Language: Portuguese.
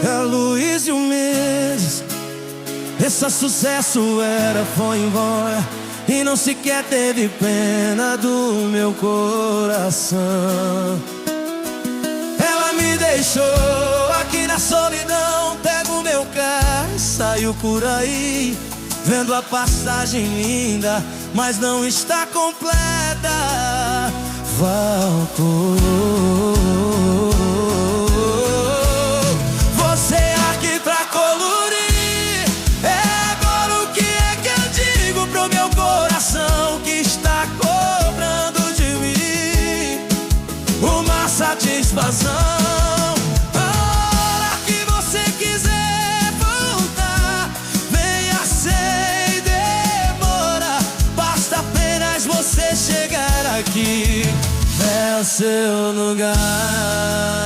É Luiz e o Mendes. Esse sucesso foi embora e não sequer teve pena do meu coração. Ela me deixou aqui na solidão. Pego meu carro e saio por aí, vendo a passagem linda, mas não está completa. Voltou. Você aqui pra colorir. É agora o que é que eu digo pro meu coração que está cobrando de mim uma satisfação. A hora que você quiser voltar, venha sem demora. Basta apenas você chegar aqui, é o seu lugar.